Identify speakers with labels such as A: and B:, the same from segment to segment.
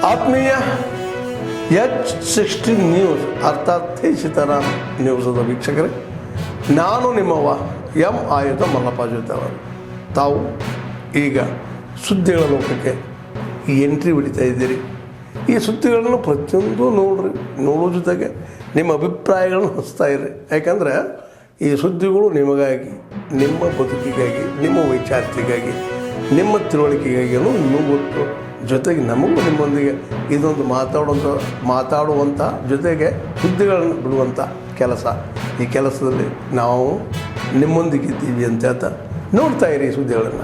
A: ಆತ್ಮೀಯ H16 news ಅರ್ಥಾತ್ ಸೀತಾರಾಮ್ ನ್ಯೂಸದ ವೀಕ್ಷಕರೇ, ನಾನು ನಿಮ್ಮವ ಎಂ ಆಯುಧ ಮಲ್ಲಪ್ಪ ಜೊತೆವರು. ತಾವು ಈಗ ಸುದ್ದಿಗಳ ಲೋಕಕ್ಕೆ ಎಂಟ್ರಿ ಹೊಡಿತಾ ಇದ್ದೀರಿ. ಈ ಸುದ್ದಿಗಳನ್ನು ಪ್ರತಿಯೊಂದು ನೋಡೋ ಜೊತೆಗೆ ನಿಮ್ಮ ಅಭಿಪ್ರಾಯಗಳನ್ನು ಹಂಚ್ತಾ ಇರಿ. ಯಾಕಂದರೆ ಈ ಸುದ್ದಿಗಳು ನಿಮಗಾಗಿ, ನಿಮ್ಮ ಬದುಕಿಗಾಗಿ, ನಿಮ್ಮ ವೈಚಾರಿಕೆಗಾಗಿ, ನಿಮ್ಮ ತಿಳುವಳಿಕೆಗಾಗಿಯೂ ಇನ್ನೂ ಗೊತ್ತು. ಜೊತೆಗೆ ನಮಗೂ ನಿಮ್ಮೊಂದಿಗೆ ಇದೊಂದು ಮಾತಾಡುವಂಥ ಜೊತೆಗೆ ಸುದ್ದಿಗಳನ್ನು ಬಿಡುವಂಥ ಕೆಲಸ. ಈ ಕೆಲಸದಲ್ಲಿ ನಾವು ನಿಮ್ಮೊಂದಿಗಿದ್ದೀವಿ ಅಂತ ಹೇಳ್ತಾ ನೋಡ್ತಾ ಇರಿ ಈ ಸುದ್ದಿಗಳನ್ನು.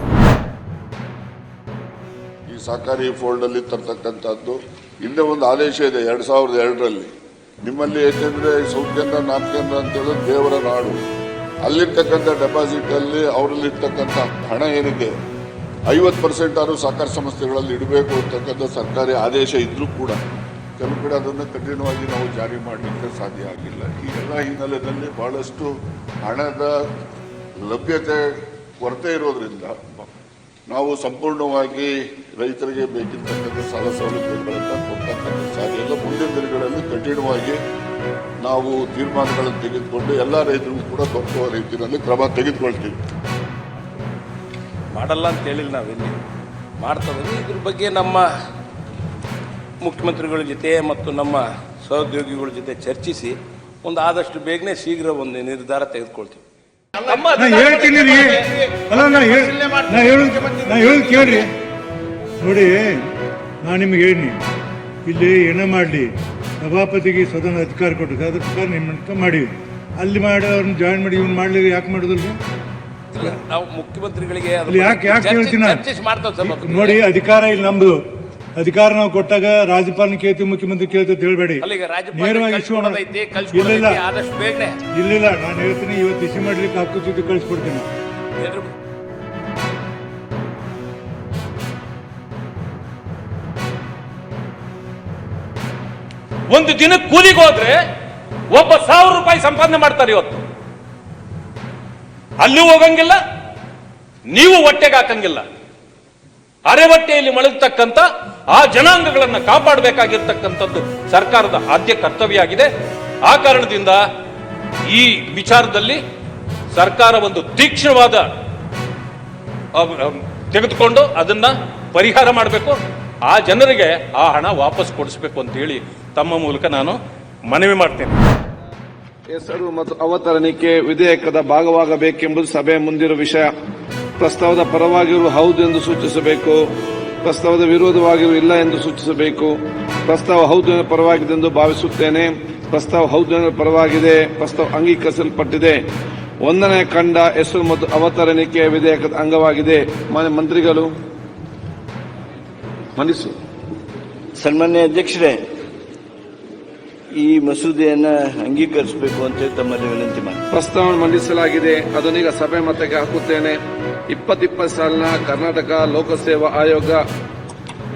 B: ಈ ಸಹಕಾರಿ ಫೋಲ್ಡಲ್ಲಿ ತರ್ತಕ್ಕಂಥದ್ದು ಇಲ್ಲೇ ಒಂದು ಆದೇಶ ಇದೆ 2002ರಲ್ಲಿ. ನಿಮ್ಮಲ್ಲಿ ಏಕೆಂದರೆ ಸೌತ್ ಕೇಂದ್ರ ನಾರ್ತ್ ಕೇಂದ್ರ ಅಂತೇಳಿ ದೇವರ ನಾಡು, ಅಲ್ಲಿರ್ತಕ್ಕಂಥ ಡೆಪಾಸಿಟಲ್ಲಿ ಅವರಲ್ಲಿರ್ತಕ್ಕಂಥ ಹಣ ಏನಿದೆ 50% ಆದರೂ ಸಹಕಾರ ಸಂಸ್ಥೆಗಳಲ್ಲಿ ಇಡಬೇಕು ಅಂತಕ್ಕಂಥ ಸರ್ಕಾರಿ ಆದೇಶ ಇದ್ರೂ ಕೂಡ ಕೆಲವು ಕಡೆ ಅದನ್ನು ಕಠಿಣವಾಗಿ ನಾವು ಜಾರಿ ಮಾಡಲಿಕ್ಕೆ ಸಾಧ್ಯ ಆಗಿಲ್ಲ. ಈ ಎಲ್ಲ ಹಿನ್ನೆಲೆಯಲ್ಲಿ ಬಹಳಷ್ಟು ಹಣದ ಲಭ್ಯತೆ ಕೊರತೆ ಇರೋದ್ರಿಂದ ನಾವು ಸಂಪೂರ್ಣವಾಗಿ ರೈತರಿಗೆ ಬೇಕಿರ್ತಕ್ಕಂಥ ಸಾಲ ಸೌಲಭ್ಯಗಳನ್ನು ಕೊಡ್ತಕ್ಕಂಥ ಸಾಧ್ಯ ಇಲ್ಲ. ಮುಂದಿನ ದಿನಗಳಲ್ಲಿ ಕಠಿಣವಾಗಿ ನಾವು ತೀರ್ಮಾನಗಳನ್ನು ತೆಗೆದುಕೊಂಡು ಎಲ್ಲ ರೈತರಿಗೂ ಕೂಡ ದೊರಕುವ ರೀತಿಯಲ್ಲಿ ಕ್ರಮ ತೆಗೆದುಕೊಳ್ತೀವಿ.
C: ಮಾಡಲ್ಲ ಅಂತ ಹೇಳಿಲ್ಲ, ನಾವಿಲ್ಲಿ ಮಾಡ್ತದೆ. ಇದ್ರ ಬಗ್ಗೆ ನಮ್ಮ ಮುಖ್ಯಮಂತ್ರಿಗಳ ಜೊತೆ ಮತ್ತು ನಮ್ಮ ಸಹೋದ್ಯೋಗಿಗಳ ಜೊತೆ ಚರ್ಚಿಸಿ ಒಂದು ಆದಷ್ಟು ಬೇಗನೆ ಶೀಘ್ರ ಒಂದು ನಿರ್ಧಾರ ತೆಗೆದುಕೊಳ್ತೀವಿ.
D: ಹೇಳ್ತೀನಿ ರೀ, ಅಲ್ಲ ನಾ ಹೇಳೋದು ಕೇಳ್ರಿ. ನೋಡಿ, ನಾನು ನಿಮ್ಗೆ ಹೇಳಿ, ಇಲ್ಲಿ ಏನೇ ಮಾಡಲಿ ಸಭಾಪತಿಗೆ ಸದನ ಅಧಿಕಾರ ಕೊಟ್ಟಿದೆ, ಅದ್ರ ಪ್ರಕಾರ ನಿಮ್ಮ ಮಾಡಿವಿ. ಅಲ್ಲಿ ಮಾಡಿ ಅವ್ರನ್ನ ಜಾಯಿನ್ ಮಾಡಿ ಇವ್ನು ಮಾಡ್ಲಿ, ಯಾಕೆ ಮಾಡೋದಿಲ್ರಿ?
C: ನಾವು ಮುಖ್ಯಮಂತ್ರಿಗಳಿಗೆ
D: ಯಾಕೆ ಹೇಳ್ತೀನಿ ನೋಡಿ, ಅಧಿಕಾರ ಇಲ್ಲಿ ನಮ್ದು. ಅಧಿಕಾರ ನಾವು ಕೊಟ್ಟಾಗ ರಾಜ್ಯಪಾಲನ ಕೇಳ್ತೀವಿ, ಮುಖ್ಯಮಂತ್ರಿ ಕೇಳ್ತೀವಿ ಅಂತ ಹೇಳ್ಬೇಡಿ. ನೇರವಾಗಿ ಇಲ್ಲ, ನಾನು ಹೇಳ್ತೀನಿ, ಇವತ್ತು ಇಶ್ಯೂ ಮಾಡ್ಲಿಕ್ಕೆ ಹಕ್ಕು ಚೀಟಿ ಕಳಿಸ್ಕೊಡ್ತೀನಿ.
C: ಒಂದು ದಿನ ಕೂಲಿಗೆ ಹೋದ್ರೆ ಒಬ್ಬ 1000 ರೂಪಾಯಿ ಸಂಪಾದನೆ ಮಾಡ್ತಾರೆ. ಇವತ್ತು ಅಲ್ಲೂ ಹೋಗಂಗಿಲ್ಲ, ನೀವು ಹೊಟ್ಟೆಗೆ ಹಾಕಂಗಿಲ್ಲ. ಅರೆ ಹೊಟ್ಟೆಯಲ್ಲಿ ಮಳಗತಕ್ಕಂಥ ಆ ಜನಾಂಗಗಳನ್ನು ಕಾಪಾಡಬೇಕಾಗಿರ್ತಕ್ಕಂಥದ್ದು ಸರ್ಕಾರದ ಆದ್ಯ ಕರ್ತವ್ಯ ಆಗಿದೆ. ಆ ಕಾರಣದಿಂದ ಈ ವಿಚಾರದಲ್ಲಿ ಸರ್ಕಾರ ಒಂದು ತೀಕ್ಷ್ಣವಾದ ತೆಗೆದುಕೊಂಡು ಅದನ್ನ ಪರಿಹಾರ ಮಾಡಬೇಕು. ಆ ಜನರಿಗೆ ಆ ಹಣ ವಾಪಸ್ ಕೊಡಿಸಬೇಕು ಅಂತ ಹೇಳಿ ತಮ್ಮ ಮೂಲಕ ನಾನು ಮನವಿ ಮಾಡ್ತೇನೆ.
E: ಹೆಸರು ಮತ್ತು ಅವತರಣಿಕೆ ವಿಧೇಯಕದ ಭಾಗವಾಗಬೇಕೆಂಬುದು ಸಭೆಯ ಮುಂದಿರುವ ವಿಷಯ. ಪ್ರಸ್ತಾವದ ಪರವಾಗಿರುವ ಹೌದು ಎಂದು ಸೂಚಿಸಬೇಕು, ಪ್ರಸ್ತಾವದ ವಿರೋಧವಾಗಿರುವ ಇಲ್ಲ ಎಂದು ಸೂಚಿಸಬೇಕು. ಪ್ರಸ್ತಾವ ಹೌದು ಎಂದು ಪರವಾಗಿದೆ ಎಂದು ಭಾವಿಸುತ್ತೇನೆ. ಪ್ರಸ್ತಾವ ಹೌದು ಎಂದು ಪರವಾಗಿದೆ. ಪ್ರಸ್ತಾವ ಅಂಗೀಕರಿಸಲ್ಪಟ್ಟಿದೆ. 1ನೇ ಖಂಡ ಹೆಸರು ಮತ್ತು ಅವತರಣಿಕೆ ವಿಧೇಯಕದ ಅಂಗವಾಗಿದೆ. ಮಾನ್ಯ ಮಂತ್ರಿಗಳು ಮಂಡಿಸು.
F: ಸನ್ಮಾನ್ಯ ಅಧ್ಯಕ್ಷರೇ, ಈ ಮಸೂದೆಯನ್ನ ಅಂಗೀಕರಿಸಬೇಕು ಅಂತ ತಮ್ಮಲ್ಲಿ ವಿನಂತಿ ಮಾಡಿ
E: ಪ್ರಸ್ತಾವನೆ ಮಂಡಿಸಲಾಗಿದೆ. ಅದನ್ನೀಗ ಸಭೆ ಮತಕ್ಕೆ ಹಾಕುತ್ತೇನೆ. 2020 ಸಾಲಿನ ಕರ್ನಾಟಕ ಲೋಕಸೇವಾ ಆಯೋಗ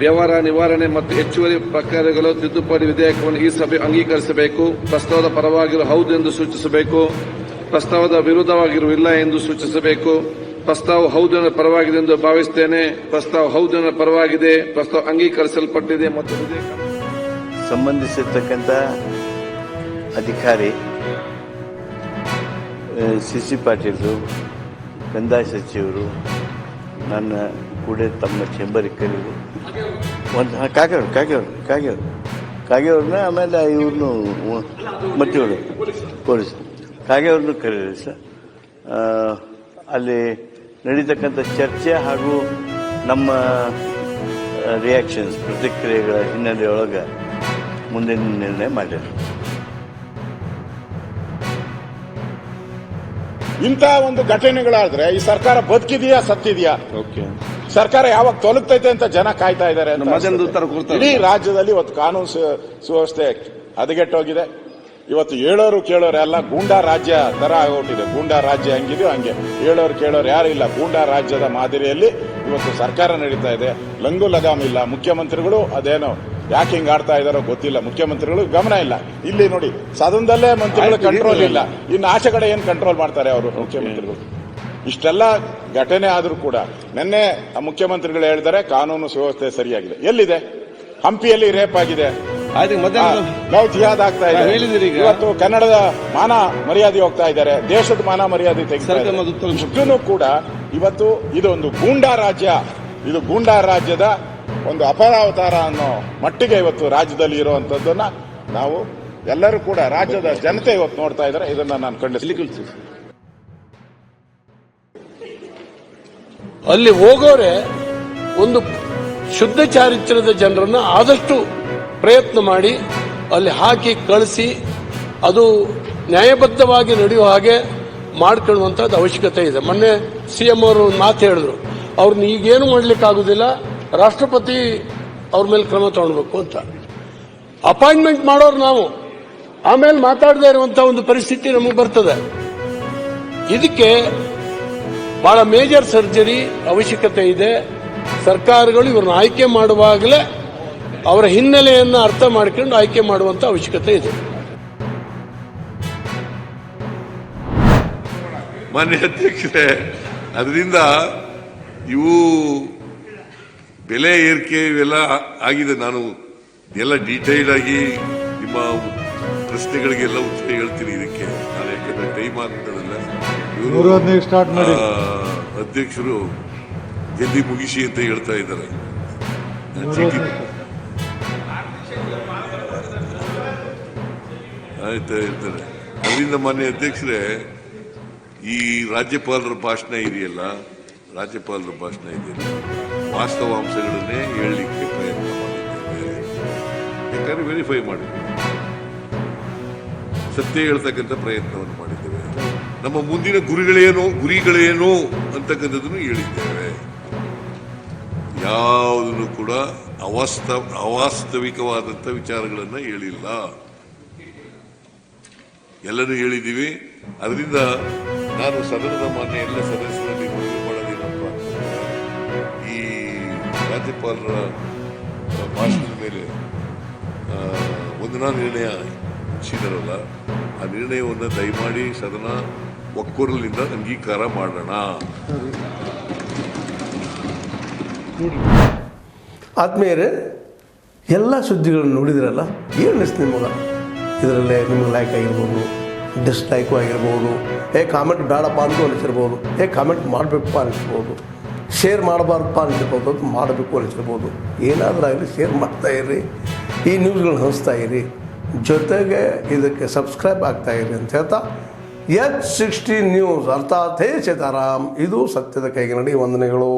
E: ವ್ಯವಹಾರ ನಿವಾರಣೆ ಮತ್ತು ಹೆಚ್ಚುವರಿ ಪ್ರಕ್ರಿಯೆಗಳು ತಿದ್ದುಪಡಿ ವಿಧೇಯಕವನ್ನು ಈ ಸಭೆ ಅಂಗೀಕರಿಸಬೇಕು. ಪ್ರಸ್ತಾವದ ಪರವಾಗಿರುವ ಹೌದು ಎಂದು ಸೂಚಿಸಬೇಕು, ಪ್ರಸ್ತಾವದ ವಿರೋಧವಾಗಿರುವ ಇಲ್ಲ ಎಂದು ಸೂಚಿಸಬೇಕು. ಪ್ರಸ್ತಾವ ಹೌದು ಎಂದು ಪರವಾಗಿದೆ ಎಂದು ಭಾವಿಸುತ್ತೇನೆ. ಪ್ರಸ್ತಾವ ಹೌದು ಎಂದು ಪರವಾಗಿದೆ. ಪ್ರಸ್ತಾವ ಅಂಗೀಕರಿಸಲ್ಪಟ್ಟಿದೆ ಮತ್ತು ವಿಧೇಯಕ
F: ಸಂಬಂಧಿಸಿರ್ತಕ್ಕಂಥ ಅಧಿಕಾರಿ ಸಿ ಪಾಟೀಲ್ರು, ಕಂದಾಯ ಸಚಿವರು ನನ್ನ ಕೂಡ ತಮ್ಮ ಚೇಂಬರಿಗೆ ಕರೀರಿ. ಒಂದು ಕಾಗೆಯವ್ರನ್ನ, ಆಮೇಲೆ ಇವ್ರನ್ನು ಮತ್ತಿವರು ಪೊಲೀಸ್ ಕಾಗೆಯವ್ರನ್ನೂ ಕರೀರಿ ಸರ್. ಅಲ್ಲಿ ನಡೀತಕ್ಕಂಥ ಚರ್ಚೆ ಹಾಗೂ ನಮ್ಮ ರಿಯಾಕ್ಷನ್ಸ್, ಪ್ರತಿಕ್ರಿಯೆಗಳ ಹಿನ್ನೆಲೆಯೊಳಗೆ ಮುಂದಿನ ನಿರ್ಣಯ ಮಾಡಿದ್ರು.
G: ಇಂಥ ಒಂದು ಘಟನೆಗಳಾದ್ರೆ ಈ ಸರ್ಕಾರ ಬದುಕಿದೆಯಾ ಸತ್ತಿದೆಯಾ? ಸರ್ಕಾರ ಯಾವಾಗ ತೊಲಗ್ತೈತೆ ಅಂತ ಜನ ಕಾಯ್ತಾ ಇದ್ದಾರೆ. ಇಡೀ ರಾಜ್ಯದಲ್ಲಿ ಇವತ್ತು ಕಾನೂನು ಸುವ್ಯವಸ್ಥೆ ಹದಗೆಟ್ಟೋಗಿದೆ. ಇವತ್ತು ಹೇಳೋರು ಕೇಳೋರು ಎಲ್ಲ ಗೂಂಡಾ ರಾಜ್ಯ ತರ ಆಗೋಟಿದೆ. ಗೂಂಡಾ ರಾಜ್ಯ ಹೆಂಗಿದೆಯೋ ಹಂಗೆ ಹೇಳೋರು ಕೇಳೋರು ಯಾರು ಇಲ್ಲ. ಗೂಂಡಾ ರಾಜ್ಯದ ಮಾದರಿಯಲ್ಲಿ ಇವತ್ತು ಸರ್ಕಾರ ನಡೀತಾ ಇದೆ. ಲಂಗು ಲಗಾಮ್ ಇಲ್ಲ. ಮುಖ್ಯಮಂತ್ರಿಗಳು ಅದೇನೋ ಯಾಕೆ ಹಿಂಗ್ ಆಡ್ತಾ ಇದಾರೋ ಗೊತ್ತಿಲ್ಲ. ಮುಖ್ಯಮಂತ್ರಿಗಳು ಗಮನ ಇಲ್ಲ. ಇಲ್ಲಿ ನೋಡಿ, ಸದನದಲ್ಲೇ ಮಂತ್ರಿಗಳು ಕಂಟ್ರೋಲ್ ಇಲ್ಲ. ಇನ್ನು ಆಚೆ ಕಡೆ ಏನ್ ಕಂಟ್ರೋಲ್ ಮಾಡ್ತಾರೆ ಅವರು ಮುಖ್ಯಮಂತ್ರಿಗಳು? ಇಷ್ಟೆಲ್ಲ ಘಟನೆ ಆದ್ರೂ ಕೂಡ ನಿನ್ನೆ ಮುಖ್ಯಮಂತ್ರಿಗಳು ಹೇಳಿದ್ದಾರೆ ಕಾನೂನು ಸುವ್ಯವಸ್ಥೆ ಸರಿಯಾಗಿದೆ. ಎಲ್ಲಿದೆ? ಹಂಪಿಯಲ್ಲಿ ರೇಪ್ ಆಗಿದೆ,
E: ಆಯ್ತು ಮತ್ತೆ
G: ಲವ್ ಜಿಹಾದ್ ಆಗ್ತಾ ಇದೆ.
E: ಹೇಳಿದಿರಿ ಈಗ.
G: ಇವತ್ತು ಕನ್ನಡದ ಮಾನ ಮರ್ಯಾದೆ ಹೋಗ್ತಾ ಇದ್ದಾರೆ, ದೇಶದ ಮಾನ ಮರ್ಯಾದೆ ತೆಗೆದು ಇಷ್ಟೂ ಕೂಡ ಇವತ್ತು ಇದೊಂದು ಗೂಂಡಾ ರಾಜ್ಯ, ಇದು ಗೂಂಡಾ ರಾಜ್ಯದ ಒಂದು ಅಪರಾವತಾರ ಅನ್ನೋ ಮಟ್ಟಿಗೆ ಇವತ್ತು ರಾಜ್ಯದಲ್ಲಿ ಇರುವಂತದ್ದನ್ನ ನಾವು ಎಲ್ಲರೂ ಕೂಡ ರಾಜ್ಯದ ಜನತೆ ಇವತ್ತು ನೋಡ್ತಾ ಇದ್ದಾರೆ. ಇದನ್ನ ನಾನು ಖಂಡಿಸ್ತೀನಿ.
H: ಅಲ್ಲಿ ಹೋಗೋರೆ ಒಂದು ಶುದ್ಧ ಚಾರಿತ್ರ್ಯದ ಜನರನ್ನ ಆದಷ್ಟು ಪ್ರಯತ್ನ ಮಾಡಿ ಅಲ್ಲಿ ಹಾಕಿ ಕಳಿಸಿ ಅದು ನ್ಯಾಯಬದ್ಧವಾಗಿ ನಡೆಯುವ ಹಾಗೆ ಮಾಡ್ಕೊಳ್ಳುವಂಥದ್ದು ಅವಶ್ಯಕತೆ ಇದೆ. ಮೊನ್ನೆ CM ಅವರು ಮಾತು ಹೇಳಿದ್ರು, ಅವ್ರನ್ನ ಈಗೇನು ಮಾಡಲಿಕ್ಕಾಗೋದಿಲ್ಲ, ರಾಷ್ಟ್ರಪತಿ ಅವ್ರ ಮೇಲೆ ಕ್ರಮ ತಗೊಳ್ಬೇಕು ಅಂತ. ಅಪಾಯಿಂಟ್ಮೆಂಟ್ ಮಾಡೋರು ನಾವು, ಆಮೇಲೆ ಮಾತಾಡದೇ ಇರುವಂತಹ ಒಂದು ಪರಿಸ್ಥಿತಿ ನಮಗೆ ಬರ್ತದೆ. ಇದಕ್ಕೆ ಬಹಳ ಮೇಜರ್ ಸರ್ಜರಿ ಅವಶ್ಯಕತೆ ಇದೆ. ಸರ್ಕಾರಗಳು ಇವ್ರನ್ನ ಆಯ್ಕೆ ಮಾಡುವಾಗಲೇ ಅವರ ಹಿನ್ನೆಲೆಯನ್ನು ಅರ್ಥ ಮಾಡ್ಕೊಂಡು ಆಯ್ಕೆ ಮಾಡುವಂತ ಅವಶ್ಯಕತೆ ಇದೆ.
I: ಮಾನ್ಯ ಅಧ್ಯಕ್ಷರೇ, ಅದರಿಂದ ಇವು ಬೆಲೆ ಏರಿಕೆ ಇವೆಲ್ಲ ಆಗಿದೆ. ನಾನು ಎಲ್ಲ ಡೀಟೈಲ್ ಆಗಿ ನಿಮ್ಮ ಪ್ರಶ್ನೆಗಳಿಗೆಲ್ಲ ಉತ್ತರ ಹೇಳ್ತೀನಿ ಇದಕ್ಕೆ. ನಾನು ಯಾಕಂದ್ರೆ ಟೈಮ್ ಆಗ್ತದಲ್ಲ, ಇವರು
D: ಸ್ಟಾರ್ಟ್ ಮಾಡಿ
I: ಅಧ್ಯಕ್ಷರು ಜಲ್ದಿ ಮುಗಿಸಿ ಅಂತ ಹೇಳ್ತಾ ಇದ್ದಾರೆ. ಆಯ್ತಾ ಹೇಳ್ತಾರೆ. ಅದರಿಂದ ಮಾನ್ಯ ಅಧ್ಯಕ್ಷರೇ, ಈ ರಾಜ್ಯಪಾಲರ ಭಾಷಣ ಇದೆಯಲ್ಲ, ವಾಸ್ತವಾಂಶಗಳನ್ನೇ ಹೇಳಲಿಕ್ಕೆ ಪ್ರಯತ್ನ ಮಾಡಿದ್ದೇವೆ. ಯಾಕಂದ್ರೆ ವೆರಿಫೈ ಮಾಡಿದ್ದೇವೆ, ಸತ್ಯ ಹೇಳ್ತಕ್ಕಂಥ ಪ್ರಯತ್ನವನ್ನು ಮಾಡಿದ್ದೇವೆ. ನಮ್ಮ ಮುಂದಿನ ಗುರಿಗಳೇನು ಅಂತಕ್ಕಂಥದ್ದನ್ನು ಹೇಳಿದ್ದೇವೆ. ಯಾವುದನ್ನು ಕೂಡ ಅವಾಸ್ತವಿಕವಾದಂಥ ವಿಚಾರಗಳನ್ನು ಹೇಳಿಲ್ಲ, ಎಲ್ಲನೂ ಹೇಳಿದ್ದೀವಿ. ಅದರಿಂದ ನಾನು ಸದನದ ಮಾನ್ಯ ಎಲ್ಲ ಸದಸ್ಯರಲ್ಲಿ ಮನವಿ ಮಾಡೋದೇನಪ್ಪ ಅಂತಂದ್ರೆ, ಈ ರಾಜ್ಯಪಾಲರ ಭಾಷಣದ ಮೇಲೆ ವಂದನಾ ನಿರ್ಣಯ ಇಚ್ಛಿದರಲ್ಲ, ಆ ನಿರ್ಣಯವನ್ನು ದಯಮಾಡಿ ಸದನ ಒಕ್ಕೊರಲಿನಿಂದ ಅಂಗೀಕಾರ ಮಾಡೋಣ.
A: ಆದ್ಮೇಲೆ ಎಲ್ಲ ಸುದ್ದಿಗಳನ್ನು ನೋಡಿದ್ರಲ್ಲ, ಏನು ಅನಿಸ್ತು ನಿಮಗೆ? ಇದರಲ್ಲೇ ನಿಮಗೆ ಲೈಕ್ ಆಗಿರ್ಬೋದು, ಡಿಸ್ಲೈಕು ಆಗಿರ್ಬೋದು, ಕಾಮೆಂಟ್ ಬೇಡಪ್ಪ ಅಂತ ಅನಿಸಿರ್ಬೋದು, ಕಾಮೆಂಟ್ ಮಾಡಬೇಕಪ್ಪ ಅನಿಸ್ಬೋದು, ಶೇರ್ ಮಾಡಬಾರ್ದಪ್ಪ ಅನಿಸಿರ್ಬೋದು, ಅದು ಮಾಡಬೇಕು ಅನಿಸಿರ್ಬೋದು. ಏನಾದರೂ ಆಗಲಿ ಶೇರ್ ಮಾಡ್ತಾಯಿರಿ, ಈ ನ್ಯೂಸ್ಗಳನ್ನ ಹಂಚ್ತಾ ಇರಿ, ಜೊತೆಗೆ ಇದಕ್ಕೆ ಸಬ್ಸ್ಕ್ರೈಬ್ ಆಗ್ತಾಯಿರಿ ಅಂತ ಹೇಳ್ತಾ, H16 ನ್ಯೂಸ್ ಅರ್ಥಾತ್ ಹೇ ಸೀತಾರಾಮ್, ಇದು ಸತ್ಯದ ಕೈಗೆ ನಡಿ. ವಂದನೆಗಳು.